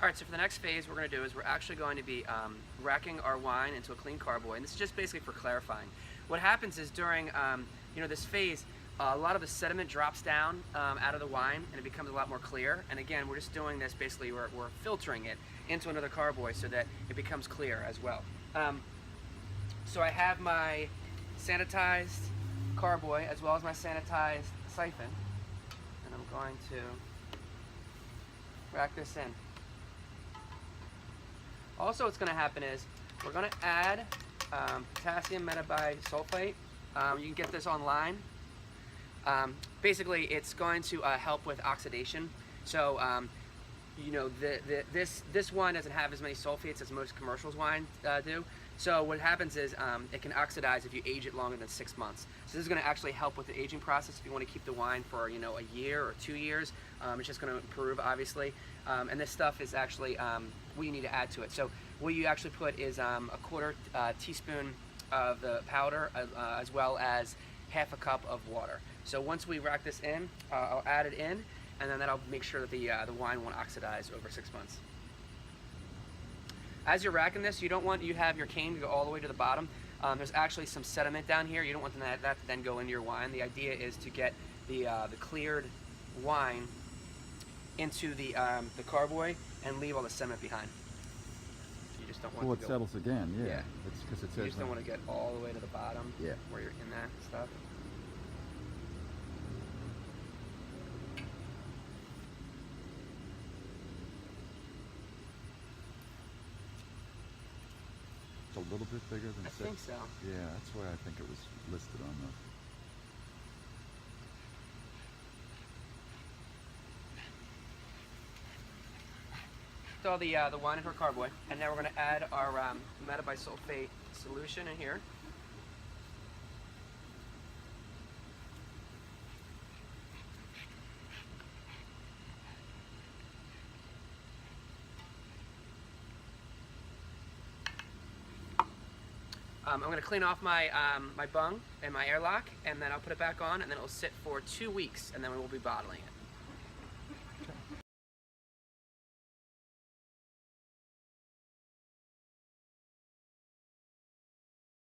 All right, so for the next phase, what we're going to do is we're actually going to be racking our wine into a clean carboy, and this is just basically for clarifying. What happens is during this phase, a lot of the sediment drops down out of the wine, and it becomes a lot more clear. And again, we're just doing this basically, we're filtering it into another carboy so that it becomes clear as well. So I have my sanitized carboy as well as my sanitized siphon, and I'm going to rack this in. Also, what's going to happen is we're going to add potassium metabisulfite. You can get this online. Basically, it's going to help with oxidation. So, this wine doesn't have as many sulfates as most commercials wine do. So what happens is it can oxidize if you age it longer than 6 months. So this is going to actually help with the aging process. If you want to keep the wine for a year or 2 years, it's just going to improve, obviously. And this stuff is actually what you need to add to it. So what you actually put is a quarter teaspoon of the powder as well as half a cup of water. So once we rack this in, I'll add it in, and then that'll make sure that the wine won't oxidize over 6 months. As you're racking this, you don't want you have your cane to go all the way to the bottom. There's actually some sediment down here. You don't want that to then go into your wine. The idea is to get the cleared wine into the carboy and leave all the sediment behind. You just don't want Well, to it go, settles again, yeah. Yeah. It's because it you says just don't want to get all the way to the bottom, yeah. where you're in that stuff. It's a little bit bigger than I 6. think so. Yeah, that's why I think it was listed on the... Throw the wine into our carboy, and now we're going to add our metabisulfate solution in here. I'm going to clean off my my bung and my airlock, and then I'll put it back on, and then it'll sit for 2 weeks, and then we will be bottling it.